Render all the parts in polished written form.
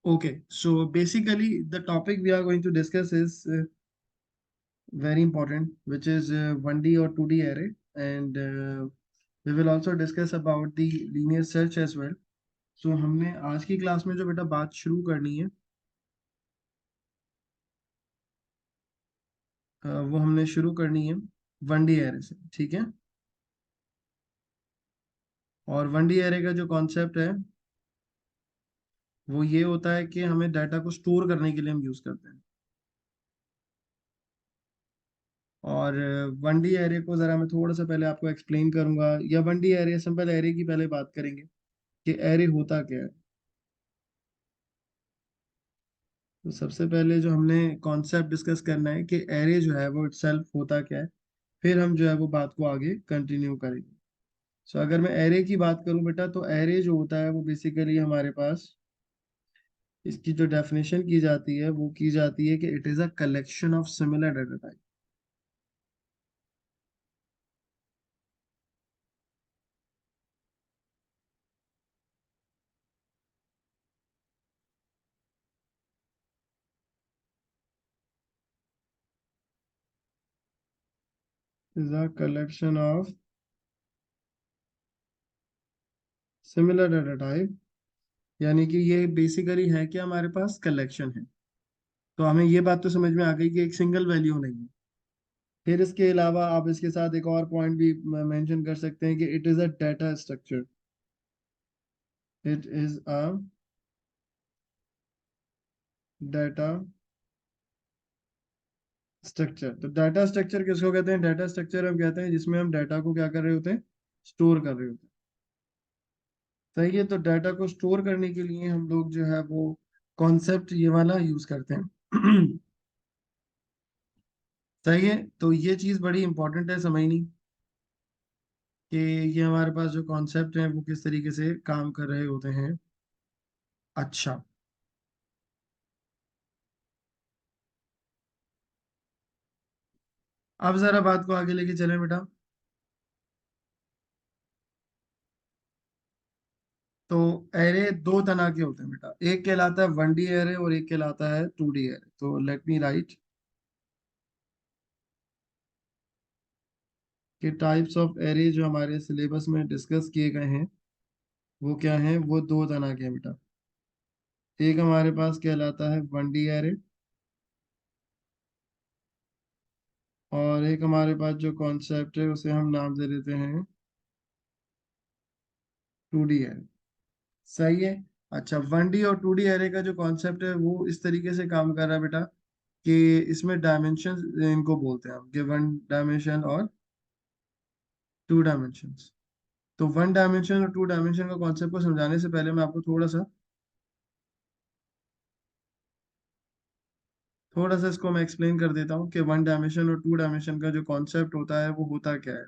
Okay, so basically the topic we are going to discuss is very important, which is 1D or 2D array, and we will also discuss about the linear search as well. So हमने आज की class में जो बेटा बात शुरू करनी है, वो हमने शुरू करनी है 1D array से, ठीक है। और 1D array का जो कॉन्सेप्ट है वो ये होता है कि हमें डाटा को स्टोर करने के लिए हम यूज करते हैं। और 1D एरे को जरा मैं थोड़ा सा पहले आपको एक्सप्लेन करूंगा, या 1D एरे सिंपल एरे की पहले बात करेंगे कि एरे होता क्या है। तो सबसे पहले जो हमने कॉन्सेप्ट डिस्कस करना है कि एरे जो है वो इटसेल्फ होता क्या है, फिर हम जो है वो बात को आगे कंटिन्यू करेंगे। सो अगर मैं एरे की बात करूं बेटा, तो एरे जो होता है वो बेसिकली हमारे पास इसकी जो डेफिनेशन की जाती है वो की जाती है कि it is a collection of similar data type. Is a collection of similar data type, यानी कि ये बेसिकली है कि हमारे पास कलेक्शन है। तो हमें ये बात तो समझ में आ गई कि एक सिंगल वैल्यू नहीं है। फिर इसके अलावा आप इसके साथ एक और पॉइंट भी मेंशन कर सकते हैं कि it is a data structure. It is a data structure. तो डाटा स्ट्रक्चर किसको कहते हैं? डाटा स्ट्रक्चर हम कहते हैं जिसमें हम डाटा को क्या कर रहे होते हैं, स्टोर कर रहे होते हैं। सही है। तो डाटा को स्टोर करने के लिए हम लोग जो है वो कॉन्सेप्ट ये वाला यूज करते हैं। सही है। तो ये चीज बड़ी इंपॉर्टेंट है समझनी, कि ये हमारे पास जो कॉन्सेप्ट है वो किस तरीके से काम कर रहे होते हैं। अच्छा, अब जरा बात को आगे लेके चलें बेटा। तो एरे दो तरह के होते हैं बेटा, एक कहलाता है 1D एरे और एक कहलाता है 2D एरे। तो लेट मी राइट कि टाइप्स ऑफ एरे जो हमारे सिलेबस में डिस्कस किए गए हैं वो क्या हैं, वो दो तरह के हैं बेटा। एक हमारे पास कहलाता है 1D एरे, और एक हमारे पास जो कॉन्सेप्ट है उसे हम नाम दे देते हैं 2D एरे। सही है। अच्छा, 1D और 2D एरे का जो कॉन्सेप्ट है वो इस तरीके से काम कर रहा है बेटा कि इसमें डायमेंशन इनको बोलते हैं हम, कि 1 डायमेंशन और 2 डायमेंशन। तो 1 डायमेंशन और 2 डायमेंशन का कॉन्सेप्ट को समझाने से पहले मैं आपको थोड़ा सा इसको मैं एक्सप्लेन कर देता हूँ कि 1 डायमेंशन और 2 डायमेंशन का जो कॉन्सेप्ट होता है वो होता क्या है।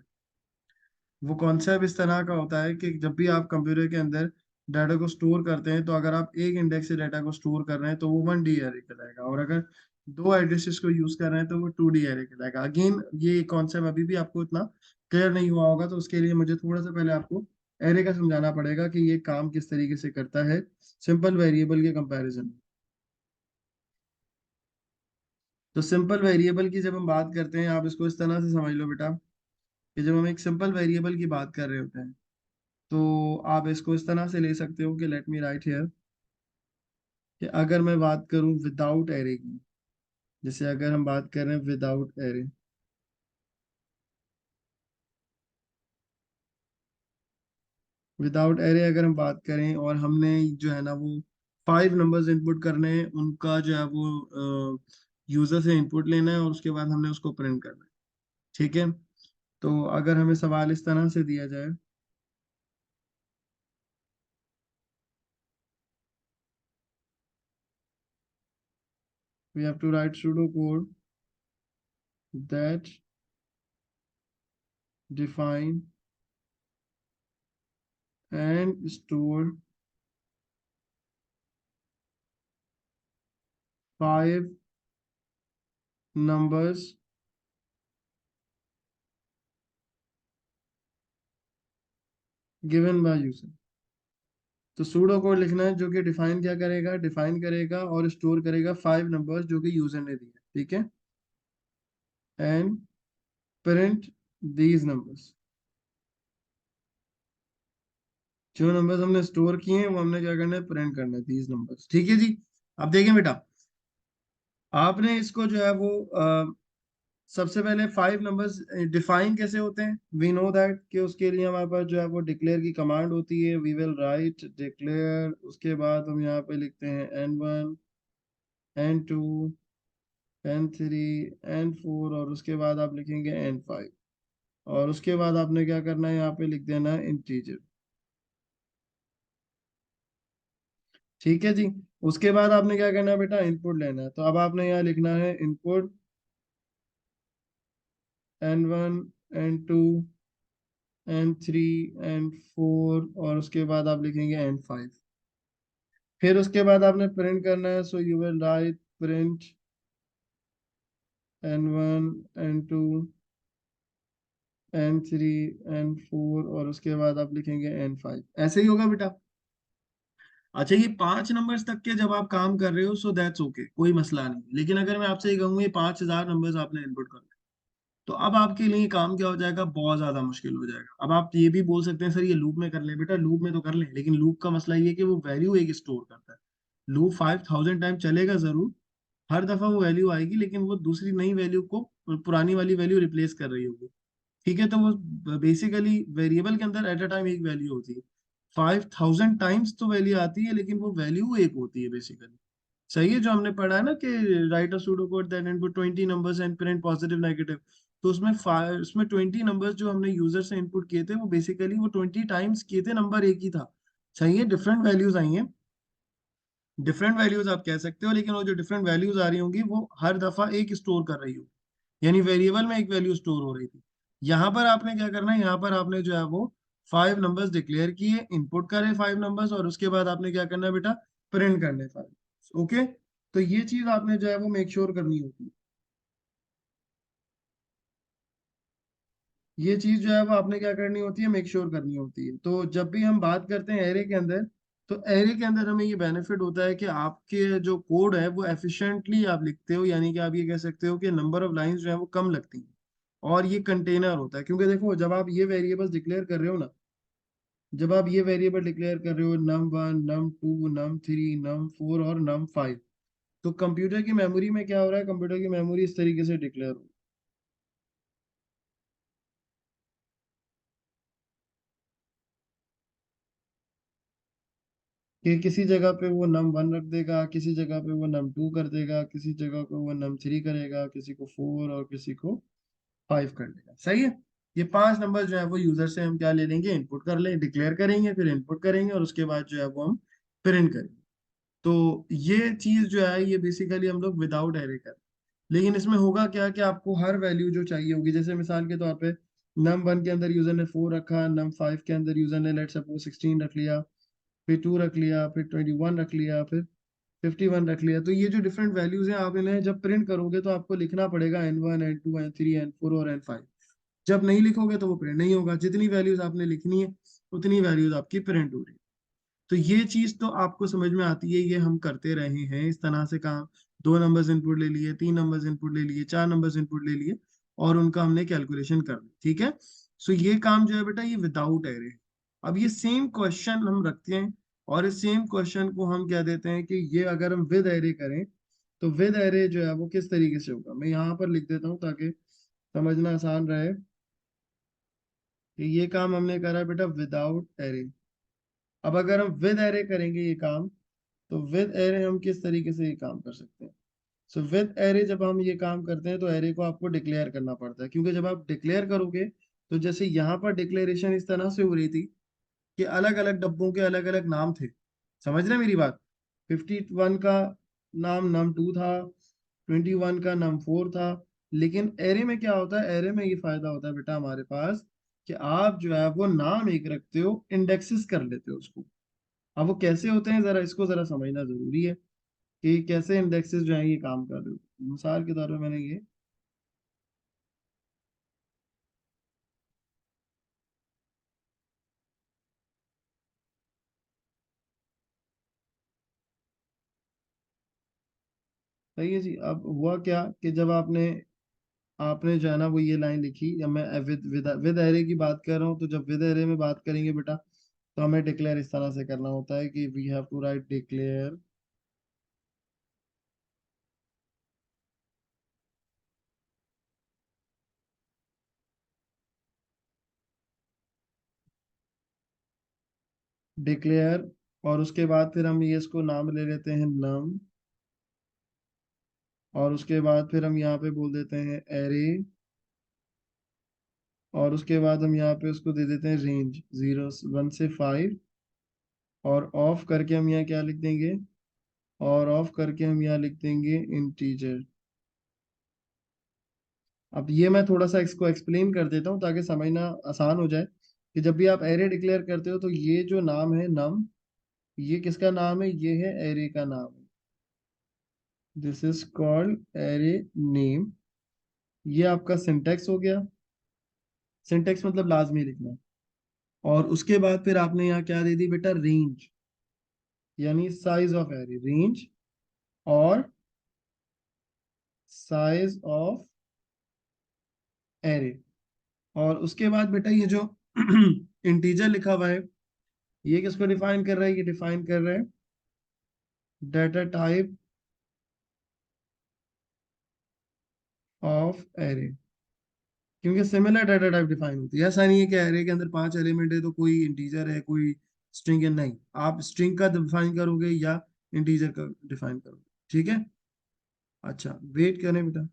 वो कॉन्सेप्ट इस तरह का होता है कि जब भी आप कंप्यूटर के अंदर डाटा को स्टोर करते हैं, तो अगर आप एक इंडेक्स से डाटा को स्टोर कर रहे हैं तो वो 1D एरे कहलाएगा, और अगर दो एड्रेसेस को यूज कर रहे हैं तो वो 2D एरे कहलाएगा। अगेन ये कॉन्सेप्ट अभी भी आपको इतना क्लियर नहीं हुआ होगा, तो उसके लिए मुझे थोड़ा सा पहले आपको एरे का समझाना पड़ेगा कि ये काम किस तरीके से करता है सिंपल वेरिएबल के कंपैरिजन में। तो सिंपल वेरिएबल की जब हम बात करते हैं, आप इसको इस तरह से समझ लो बेटा, कि जब हम एक सिंपल वेरिएबल की बात कर रहे होते हैं, तो आप इसको इस तरह से ले सकते हो कि लेट मी राइट हियर, कि अगर मैं बात करूं विदाउट एरे की, जैसे अगर हम बात कर रहे हैं विदाउट एरे, विदाउट एरे अगर हम बात करें और हमने जो है ना वो 5 नंबर्स इनपुट करने हैं, उनका जो है वो यूजर से इनपुट लेना है और उसके बाद हमने उसको प्रिंट करना है, ठीक है। तो अगर हमें सवाल इस तरह से दिया जाए, we have to write sudo code दैट define and store 5 numbers given by user। तो सूडो कोड लिखना है जो कि डिफाइन क्या करेगा, डिफाइन करेगा और स्टोर करेगा 5 नंबर्स जो कि यूजर ने दिए, ठीक है, एंड प्रिंट दीज नंबर्स। जो नंबर्स हमने स्टोर किए हैं वो हमने क्या करना है, प्रिंट करना है, दीज नंबर्स, ठीक है जी। अब देखें बेटा, आपने इसको जो है वो सबसे पहले 5 नंबर्स डिफाइन कैसे होते हैं, वी नो दैट कि उसके लिए हमारे पास जो है वो डिक्लेयर की कमांड होती है, वी विल राइट डिक्लेयर, उसके बाद हम यहाँ पे लिखते हैं n1 n2 n3 n4 और उसके बाद आप लिखेंगे n5 और उसके बाद आपने क्या करना है, यहाँ पे लिख देना है इंटीजर, ठीक है जी। उसके बाद आपने क्या करना है बेटा, इनपुट लेना है, तो अब आपने यहाँ लिखना है input n1 n2 n3 n4 और उसके बाद आप लिखेंगे n5। फिर उसके बाद आपने प्रिंट करना है, so you will write print n1 n2 n3 n4 और उसके बाद आप लिखेंगे n5, ऐसे ही होगा बेटा। अच्छा, ये 5 नंबर्स तक के जब आप काम कर रहे हो सो दैट्स ओके, कोई मसला नहीं, लेकिन अगर मैं आपसे ये कहूँ ये 5,000 नंबर्स आपने इनपुट कर, तो अब आपके लिए काम क्या हो जाएगा, बहुत ज्यादा मुश्किल हो जाएगा। अब आप ये भी बोल सकते हैं सर ये लूप में कर ले, बेटा लूप में तो कर ले, लेकिन लूप का मसला ये है कि वो वैल्यू एक स्टोर करता है। लूप 5,000 टाइम चलेगा जरूर, हर दफा वो वैल्यू आएगी, लेकिन वो दूसरी नई वैल्यू को पुरानी वाली वैल्यू रिप्लेस कर रही होगी, ठीक है। तो वो बेसिकली वेरिएबल के अंदर एट अ टाइम एक वैल्यू होती है, 5,000 टाइम्स तो वैल्यू आती है, लेकिन वो वैल्यू एक होती है बेसिकली। सही है, जो हमने पढ़ा है ना कि right a pseudo code that input 20 numbers and print positive negative, तो उसमें 20 नंबर्स जो हमने यूजर से इनपुट किए थे वो बेसिकली वो 20 टाइम्स किए थे, नंबर एक ही था। सही है, डिफरेंट वैल्यूज आई हैं, डिफरेंट वैल्यूज आप कह सकते हो, लेकिन वो जो डिफरेंट वैल्यूज आ रही होंगी वो हर दफा एक स्टोर कर रही होगी, यानी वेरिएबल में एक वैल्यू स्टोर हो रही थी। यहाँ पर आपने क्या करना है, यहाँ पर आपने जो है वो 5 नंबर्स डिक्लेयर किए, इनपुट करे 5 नंबर्स और उसके बाद आपने क्या करना है बेटा, प्रिंट करने 5, ओके। तो ये चीज आपने जो है वो मेक श्योर करनी होती है, ये चीज जो है वो आपने क्या करनी होती है, मेक श्योर करनी होती है। तो जब भी हम बात करते हैं एरे के अंदर, तो एरे के अंदर हमें ये बेनिफिट होता है कि आपके जो कोड है वो एफिशिएंटली आप लिखते हो, यानी कि आप ये कह सकते हो कि नंबर ऑफ लाइंस जो है वो कम लगती हैं। और ये कंटेनर होता है, क्योंकि देखो जब आप ये वेरिएबल्स डिक्लेयर कर रहे हो ना, जब आप ये वेरिएबल डिक्लेयर कर रहे हो num1 num2 num3 num4 और num5, तो कंप्यूटर की मेमोरी में क्या हो रहा है, कंप्यूटर की मेमोरी इस तरीके से डिक्लेयर हो, कि किसी जगह पे वो num1 रख देगा, किसी जगह पे वो num2 कर देगा, किसी जगह को वो num3 करेगा, किसी को 4 और किसी को 5 कर देगा, सही है। ये 5 नंबर जो है वो यूजर से हम क्या ले लेंगे, इनपुट कर ले, डिक्लेयर करेंगे, फिर इनपुट करेंगे और उसके बाद जो है वो हम प्रिंट करेंगे। तो ये चीज जो है ये बेसिकली हम लोग विदाउट एरे कर, लेकिन इसमें होगा क्या कि आपको हर वैल्यू जो चाहिए होगी, जैसे मिसाल के तौर पे num1 के अंदर यूजर ने 4 रखा, num5 के अंदर यूजर ने लेट सपोज 16 रख लिया, फिर 2 रख लिया, फिर 21 रख लिया, फिर 51 रख लिया। तो ये जो डिफरेंट वैल्यूज हैं आप इन्हें जब प्रिंट करोगे तो आपको लिखना पड़ेगा n1 n2 n3 n4 और n5। जब नहीं लिखोगे तो वो प्रिंट नहीं होगा, जितनी वैल्यूज आपने लिखनी है उतनी वैल्यूज आपकी प्रिंट हो रही है। तो ये चीज तो आपको समझ में आती है, ये हम करते रहे हैं इस तरह से काम। 2 नंबर्स इनपुट ले लिए, 3 नंबर्स इनपुट ले लिए, 4 नंबर्स इनपुट ले लिए और उनका हमने कैलकुलेशन कर ली, ठीक है। सो ये काम जो है बेटा ये विदाउट एरे। अब ये सेम क्वेश्चन हम रखते हैं और इस सेम क्वेश्चन को हम क्या देते हैं कि ये अगर हम विद एरे करें तो विद एरे जो है वो किस तरीके से होगा, मैं यहाँ पर लिख देता हूँ ताकि समझना आसान रहे कि ये काम हमने करा बेटा विदाउट एरे। अब अगर हम विद एरे करेंगे ये काम, तो विद एरे हम किस तरीके से ये काम कर सकते हैं। सो विद एरे जब हम ये काम करते हैं तो एरे को आपको डिक्लेयर करना पड़ता है, क्योंकि जब आप डिक्लेयर करोगे तो जैसे यहाँ पर डिक्लेरेशन इस तरह से हो रही थी कि अलग अलग डब्बों के अलग अलग नाम थे, समझ रहे हैं मेरी बात। 51 का नाम num2 था, 21 का num4 था, लेकिन एरे में क्या होता है, एरे में ये फायदा होता है बेटा हमारे पास कि आप जो है वो नाम एक रखते हो, इंडेक्सेस कर लेते हो उसको। अब वो कैसे होते हैं जरा इसको जरा समझना जरूरी है कि कैसे इंडेक्सेस जो है ये काम कर रहे हो। मिसाल के तौर पे मैंने ये सही है जी। अब हुआ क्या कि जब आपने आपने जो है ना वो ये लाइन लिखी, जब मैं विद विद विद एरे की बात कर रहा हूँ, तो जब विद एरे में बात करेंगे बेटा, तो हमें डिक्लेयर इस तरह से करना होता है कि we have to write declare declare, और उसके बाद फिर हम ये इसको नाम ले लेते हैं नम, और उसके बाद फिर हम यहाँ पे बोल देते हैं एरे, और उसके बाद हम यहाँ पे उसको दे देते हैं रेंज 0 1 से 5, और ऑफ करके हम यहाँ क्या लिख देंगे, और ऑफ करके हम यहाँ लिख देंगे इंटीजर। अब ये मैं थोड़ा सा इसको एक्सप्लेन कर देता हूँ ताकि समझना आसान हो जाए, कि जब भी आप एरे डिक्लेयर करते हो तो ये जो नाम है नम, ये किसका नाम है, ये है एरे का नाम है। This is called array name. ये आपका सिंटेक्स हो गया। सिंटेक्स मतलब लाजमी लिखना। और उसके बाद फिर आपने यहाँ क्या दे दी बेटा, रेंज, यानी साइज ऑफ एरे, रेंज और साइज ऑफ एरे। और उसके बाद बेटा ये जो इंटीजर लिखा हुआ है, ये किसको डिफाइन कर रहा है, ये डिफाइन कर रहा है डाटा टाइप ऑफ एरे। क्योंकि सिमिलर डाटा टाइप डिफाइन होती है, ऐसा नहीं है कि एरे के अंदर 5 एलिमेंट है तो कोई इंटीजर है कोई स्ट्रिंग है, नहीं, आप स्ट्रिंग का डिफाइन करोगे या इंटीजर का डिफाइन करोगे। ठीक है। अच्छा, वेट करें बेटा।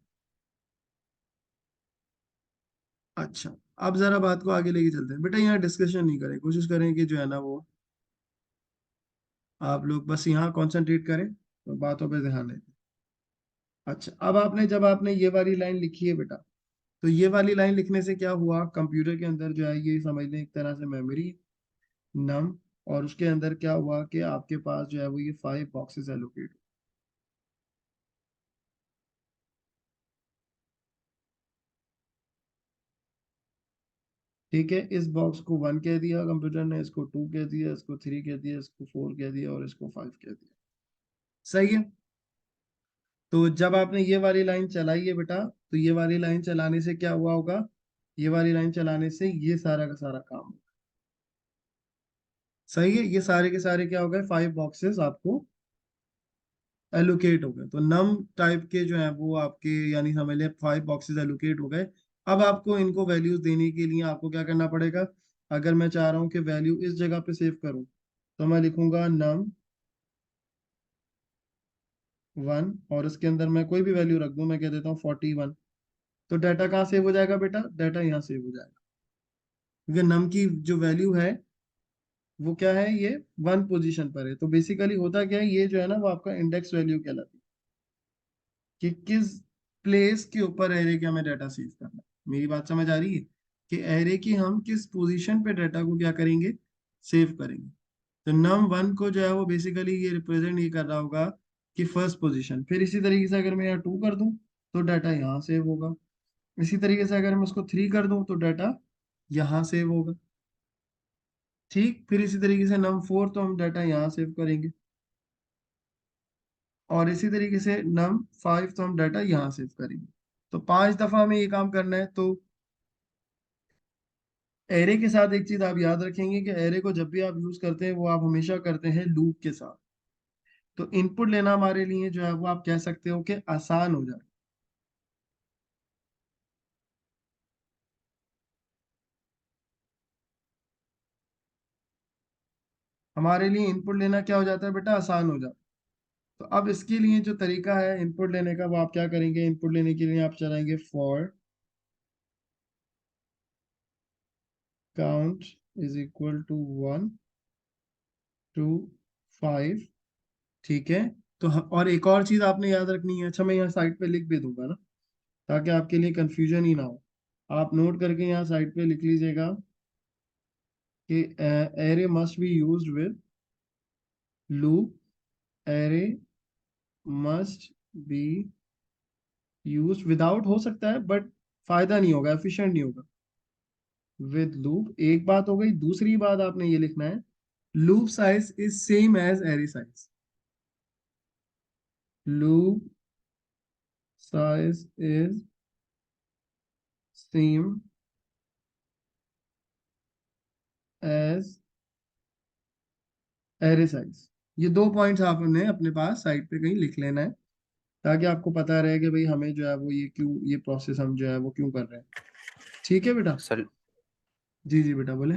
अच्छा, अब जरा बात को आगे लेके चलते हैं बेटा, यहाँ डिस्कशन नहीं करें, कोशिश करें कि जो है ना वो आप लोग बस यहाँ कंसंट्रेट करें और बातों पे ध्यान दें। अच्छा, अब आपने जब आपने ये वाली लाइन लिखी है बेटा, तो ये वाली लाइन लिखने से क्या हुआ, कंप्यूटर के अंदर जो है ये समझ लें एक तरह से मेमोरी नम, और उसके अंदर क्या हुआ कि आपके पास जो है वो ये 5 बॉक्सेस एलोकेट। ठीक है, इस बॉक्स को 1 कह दिया कंप्यूटर ने, इसको 2 कह दिया, इसको 3 कह दिया, इसको 4 कह दिया और इसको 5 कह दिया। सही है। तो जब आपने ये वाली लाइन चलाई है बेटा, तो ये वाली लाइन चलाने से क्या हुआ होगा, ये वाली लाइन चलाने से ये सारा का सारा काम। सही है, ये सारे के सारे क्या हो गए, 5 बॉक्सेस आपको एलोकेट हो गए। तो नम टाइप के जो है वो आपके, यानी समझ लें 5 बॉक्सेस एलोकेट हो गए। अब आपको इनको वैल्यूज देने के लिए आपको क्या करना पड़ेगा, अगर मैं चाह रहा हूँ कि वैल्यू इस जगह पे सेव करूँ, तो मैं लिखूंगा नम 1, और इसके अंदर मैं कोई भी वैल्यू रख दूं, मैं कह देता हूँ 41। तो डाटा कहाँ सेव हो जाएगा बेटा, डाटा यहाँ सेव हो जाएगा, क्योंकि नम की जो वैल्यू है वो क्या है, ये 1 पोजीशन पर है। तो बेसिकली होता क्या है, ये जो है ना वो आपका इंडेक्स वैल्यू कहलाती है, कि किस प्लेस के ऊपर एरे के हमें डाटा सेव करना है। मेरी बात समझ आ रही है, कि एरे की हम किस पोजीशन पे डाटा को क्या करेंगे, सेव करेंगे। तो num 1 को जो है वो बेसिकली ये रिप्रेजेंट ये कर रहा होगा कि फर्स्ट पोजीशन। फिर इसी तरीके से अगर मैं यहाँ 2 कर दूं तो डाटा यहाँ सेव होगा। इसी तरीके से अगर मैं उसको 3 कर दूं तो डाटा यहाँ सेव होगा। ठीक, फिर इसी तरीके से num 4 तो हम डाटा यहाँ सेव करेंगे, और इसी तरीके से num 5 तो हम डाटा यहाँ सेव करेंगे। तो 5 दफा हमें ये काम करना है। तो एरे के साथ एक चीज आप याद रखेंगे कि एरे को जब भी आप यूज करते हैं वो आप हमेशा करते हैं लूप के साथ। तो इनपुट लेना हमारे लिए जो है वो आप कह सकते हो कि आसान हो जाए। हमारे लिए इनपुट लेना क्या हो जाता है बेटा, आसान हो जाता है। तो अब इसके लिए जो तरीका है इनपुट लेने का, वो आप क्या करेंगे, इनपुट लेने के लिए आप चलाएंगे for count is equal to 1 to 5। ठीक है। तो और एक और चीज आपने याद रखनी है, अच्छा मैं यहाँ साइड पे लिख भी दूंगा ना, ताकि आपके लिए कंफ्यूजन ही ना हो। आप नोट करके यहाँ साइड पे लिख लीजिएगा कि array must be used with loop, array must be used without हो सकता है, बट फायदा नहीं होगा, एफिशिएंट नहीं होगा, विद लूप। एक बात हो गई, दूसरी बात आपने ये लिखना है, loop size is same as array size. Loop size is same as array size। ये दो पॉइंट्स आपने अपने पास साइड पे कहीं लिख लेना है, ताकि आपको पता रहे कि भाई हमें जो है वो ये क्यों, ये प्रोसेस हम जो है वो क्यों कर रहे हैं। ठीक है बेटा? सर जी जी बेटा बोले।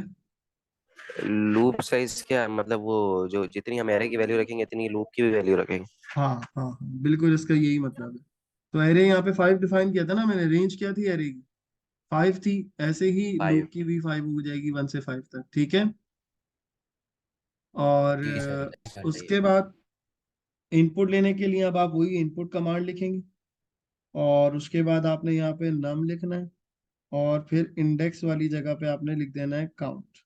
लूप साइज क्या है? मतलब वो जो जितनी हम एरे की वैल्यू रखेंगे इतनी लूप की भी वैल्यू रखेंगे? हाँ हाँ हाँ, बिल्कुल इसका यही मतलब है। तो एरे यहाँ पे 5 डिफाइन किया था ना मैंने, रेंज क्या थी एरे की? 5 थी। ऐसे ही फाइव। लूप की भी 5 हो जाएगी, 1 से 5 तक। ठीक है? और जी सर, सही है। उसके बाद इनपुट लेने के लिए अब आप वही इनपुट कमांड लिखेंगे, और उसके बाद आपने यहाँ पे नम लिखना है, और फिर इंडेक्स वाली जगह पे आपने लिख देना है काउंट,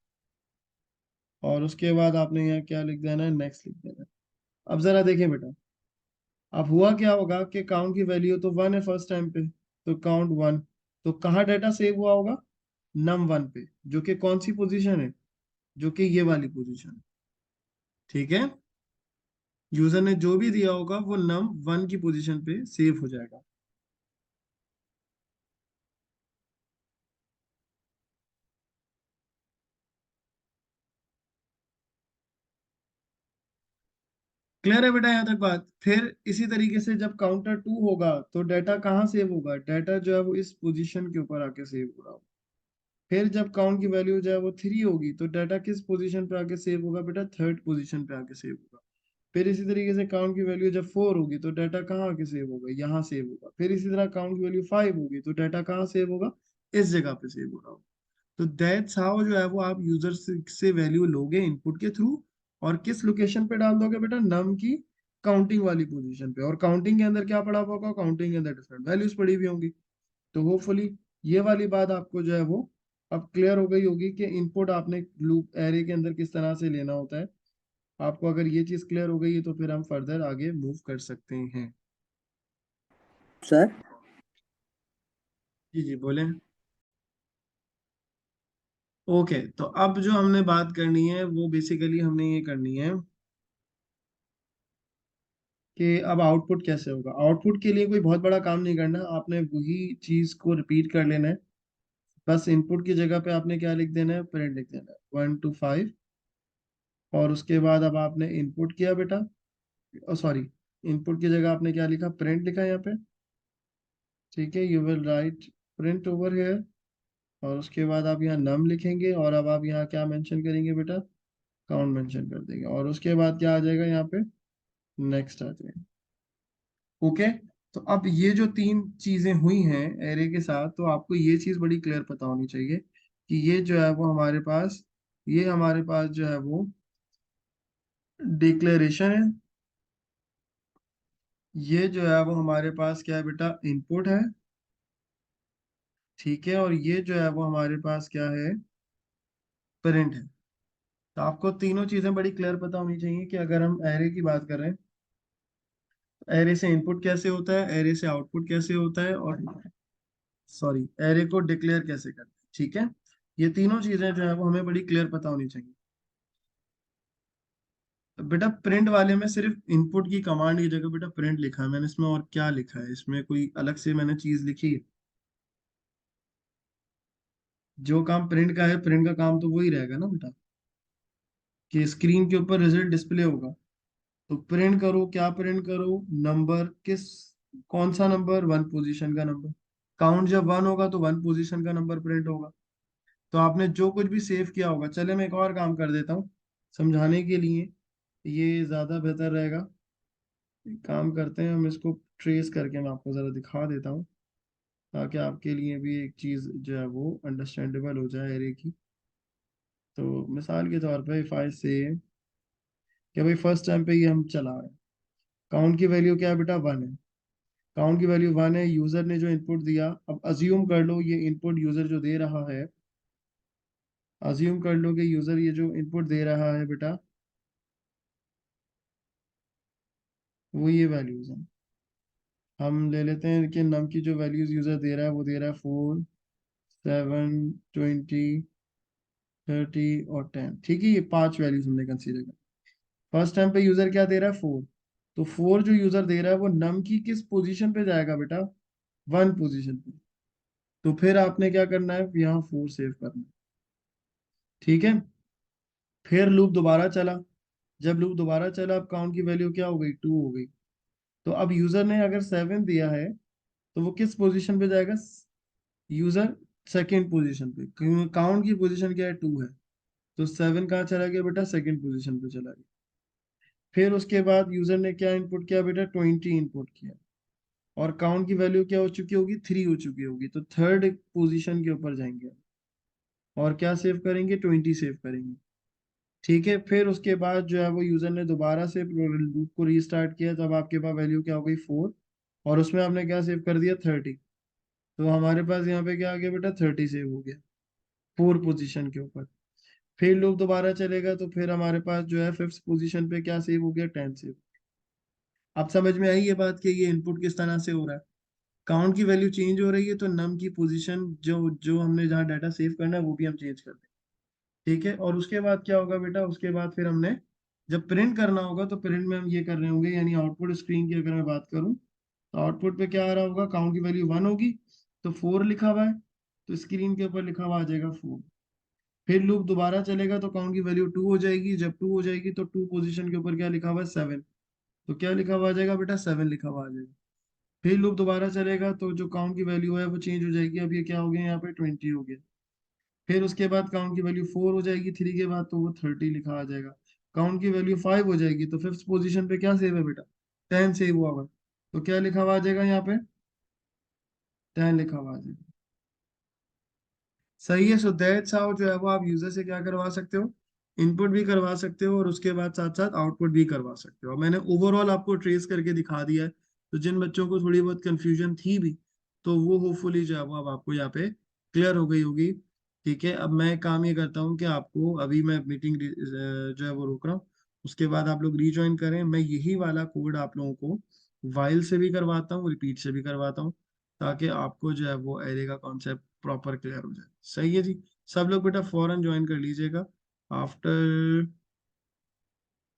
और उसके बाद आपने यहाँ क्या लिख देना है, नेक्स्ट लिख देना है। अब जरा देखें बेटा, अब हुआ क्या होगा कि काउंट की वैल्यू तो 1 है फर्स्ट टाइम पे, तो काउंट 1। तो कहाँ डाटा सेव हुआ होगा? num 1 पे, जो कि कौन सी पोजीशन है? जो कि ये वाली पोजीशन है। ठीक है? यूजर ने जो भी दिया होगा वो num 1 की पोजीशन पे सेव हो जाएगा। क्लियर है बेटा यहाँ तक बात? फिर इसी तरीके से जब काउंटर 2 होगा तो डाटा कहाँ सेव होगा? डाटा जो है वो इस पोजीशन के ऊपर आके सेव हो रहा होगा। फिर जब काउंट की वैल्यू जो है वो 3 होगी तो डाटा किस पोजीशन पे आके सेव होगा बेटा? थर्ड पोजीशन पे आके सेव होगा। फिर इसी तरीके से काउंट की वैल्यू जब 4 होगी तो डाटा कहाँ आके सेव होगा? यहाँ सेव होगा। फिर इसी तरह काउंट की वैल्यू 5 होगी तो डाटा कहाँ सेव होगा? इस जगह पे सेव हो रहा होगा। तो दैट्स हाउ जो है वो आप यूजर से वैल्यू लोगे इनपुट के थ्रू, और किस लोकेशन पे डाल दोगे बेटा? नम की काउंटिंग वाली पोजीशन पे। और काउंटिंग के अंदर क्या पड़ा हुआ होगा? काउंटिंग के अंदर डिफरेंट वैल्यूज पड़ी हुई होंगी। तो होपफुली ये वाली बात आपको जो है वो अब क्लियर हो गई होगी कि इनपुट आपने लूप एरे के अंदर किस तरह से लेना होता है। आपको अगर ये चीज क्लियर हो गई है तो फिर हम फर्दर आगे मूव कर सकते हैं। सर जी जी बोले। ओके, तो अब जो हमने बात करनी है वो बेसिकली हमने ये करनी है कि अब आउटपुट कैसे होगा। आउटपुट के लिए कोई बहुत बड़ा काम नहीं करना, आपने वही चीज को रिपीट कर लेना है। बस इनपुट की जगह पे आपने क्या लिख देना है? प्रिंट लिख देना है 1 to 5। और उसके बाद अब आपने इनपुट किया बेटा, सॉरी, इनपुट की जगह आपने क्या लिखा? प्रिंट लिखा यहाँ पे। ठीक है, you will write print over here. और उसके बाद आप यहाँ नम लिखेंगे, और अब आप यहाँ क्या मेंशन करेंगे बेटा? काउंट मेंशन कर देंगे। और उसके बाद क्या आ जाएगा यहाँ पे? नेक्स्ट आ जाएगा। ओके। तो अब ये जो तीन चीजें हुई हैं एरे के साथ, तो आपको ये चीज बड़ी क्लियर पता होनी चाहिए कि ये जो है वो हमारे पास, ये हमारे पास जो है वो डिक्लेरेशन है। ये जो है वो हमारे पास क्या है बेटा? इनपुट है। ठीक है? और ये जो है वो हमारे पास क्या है? प्रिंट है। तो आपको तीनों चीजें बड़ी क्लियर पता होनी चाहिए कि अगर हम एरे की बात कर रहे हैं, एरे से इनपुट कैसे होता है, एरे से आउटपुट कैसे होता है, और सॉरी, एरे को डिक्लेयर कैसे करते हैं। ठीक है? ये तीनों चीजें जो है वो हमें बड़ी क्लियर पता होनी चाहिए। तो बेटा प्रिंट वाले में सिर्फ इनपुट की कमांड की जगह बेटा प्रिंट लिखा है मैंने, इसमें और क्या लिखा है? इसमें कोई अलग से मैंने चीज लिखी है? जो काम प्रिंट का है, प्रिंट का काम तो वही रहेगा ना बेटा, कि स्क्रीन के ऊपर रिजल्ट डिस्प्ले होगा। तो प्रिंट करो, क्या प्रिंट करो? नंबर, किस, कौन सा नंबर? 1 पोजीशन का नंबर। काउंट जब 1 होगा तो 1 पोजीशन का नंबर प्रिंट होगा। तो आपने जो कुछ भी सेव किया होगा, चले मैं एक और काम कर देता हूँ समझाने के लिए, ये ज्यादा बेहतर रहेगा। एक काम करते हैं, हम इसको ट्रेस करके मैं आपको जरा दिखा देता हूँ, ताकि आपके लिए भी एक चीज जो है वो अंडरस्टैंडेबल हो जाए एरे की। तो मिसाल के तौर पे इफ आई से कि भाई फर्स्ट टाइम पे ये हम चला रहे हैं, काउंट की वैल्यू क्या है बेटा? 1 है। काउंट की वैल्यू 1 है, यूजर ने जो इनपुट दिया, अब अज्यूम कर लो ये इनपुट यूजर जो दे रहा है, अज्यूम कर लो कि यूजर ये जो इनपुट दे रहा है बेटा, वो ये वैल्यूज हैं। हम ले लेते हैं कि नम की जो वैल्यूज यूजर दे रहा है वो दे रहा है 4, 7, 20, 30 और 10। ठीक है, ये 5 वैल्यूज हमने कंसीडर कर। फर्स्ट टाइम पे यूजर क्या दे रहा है? 4। तो 4 जो यूजर दे रहा है वो नम की किस पोजीशन पे जाएगा बेटा? वन पोजीशन पे। तो फिर आपने क्या करना है, यहाँ 4 सेव करना है। ठीक है, फिर लूप दोबारा चला। जब लूप दोबारा चला, अब काउंट की वैल्यू क्या हो गई, 2 हो गई। तो अब यूजर ने अगर 7 दिया है तो वो किस पोजीशन पे जाएगा, यूजर सेकंड पोजीशन पे, क्योंकि काउंट की पोजीशन क्या है, 2 है। तो 7 कहाँ चला गया बेटा, सेकंड पोजीशन पे चला गया। फिर उसके बाद यूजर ने क्या इनपुट किया बेटा, 20 इनपुट किया। और काउंट की वैल्यू क्या हो चुकी होगी, 3 हो चुकी होगी। तो थर्ड पोजीशन के ऊपर जाएंगे और क्या सेव करेंगे, 20 सेव करेंगे। ठीक है, फिर उसके बाद जो है वो यूजर ने दोबारा से लूप को रीस्टार्ट किया, तब आपके पास वैल्यू क्या हो गई, 4। और उसमें आपने क्या सेव कर दिया, 30। तो हमारे पास यहाँ पे क्या आ गया बेटा, 30 सेव हो गया 4 पोजीशन के ऊपर। फिर लूप दोबारा चलेगा तो फिर हमारे पास जो है 5th पोजीशन पे क्या सेव हो गया, 10 सेव। अब समझ में आई ये बात कि ये इनपुट किस तरह से हो रहा है। काउंट की वैल्यू चेंज हो रही है तो नम की पोजीशन जो जो हमने जहाँ डाटा सेव करना है वो भी हम चेंज कर दें। ठीक है, और उसके बाद क्या होगा बेटा, उसके बाद फिर हमने जब प्रिंट करना होगा तो प्रिंट में हम ये कर रहे होंगे, यानी आउटपुट स्क्रीन की अगर मैं बात करूं तो आउटपुट पे क्या आ रहा होगा, काउंट की वैल्यू 1 होगी तो 4 लिखा हुआ है, तो स्क्रीन के ऊपर लिखा हुआ आ जाएगा 4। फिर लूप दोबारा चलेगा तो काउंट की वैल्यू 2 हो जाएगी। जब 2 हो जाएगी तो 2 पोजीशन के ऊपर क्या लिखा हुआ है, 7। तो क्या लिखा हुआ आ जाएगा बेटा, 7 लिखा हुआ आ जाएगा। फिर लूप दोबारा चलेगा तो जो काउंट की वैल्यू है वो चेंज हो जाएगी। अब ये क्या हो गया, यहाँ पे 20 हो गया। फिर उसके बाद काउंट की वैल्यू 4 हो जाएगी, 3 के बाद तो वो 30 लिखा आ जाएगा। काउंट की वैल्यू 5 हो जाएगी तो 5th पोजीशन पे क्या सेव है बेटा, 10 सेव हुआ हुआ है। तो क्या लिखा हुआ आ जाएगा यहाँ पे, 10 लिखा हुआ आ जाएगा। सही है। सो दैट्स हाउ जो है वो आप यूजर से क्या करवा सकते हो, इनपुट भी करवा सकते हो और उसके बाद साथ साथ आउटपुट भी करवा सकते हो। मैंने ओवरऑल आपको ट्रेस करके दिखा दिया है। तो जिन बच्चों को थोड़ी बहुत कंफ्यूजन थी भी, तो वो होपफुली जो है वो अब आपको यहाँ पे क्लियर हो गई होगी। ठीक है, अब मैं काम ये करता हूँ कि आपको अभी मैं मीटिंग जो है वो रोक रहा हूँ। उसके बाद आप लोग रीज्वाइन करें। मैं यही वाला कोड आप लोगों को वाइल से भी करवाता हूँ, रिपीट से भी करवाता हूँ, ताकि आपको जो है वो एरे का कॉन्सेप्ट प्रॉपर क्लियर हो जाए। सही है जी। सब लोग बेटा फौरन ज्वाइन कर लीजिएगा आफ्टर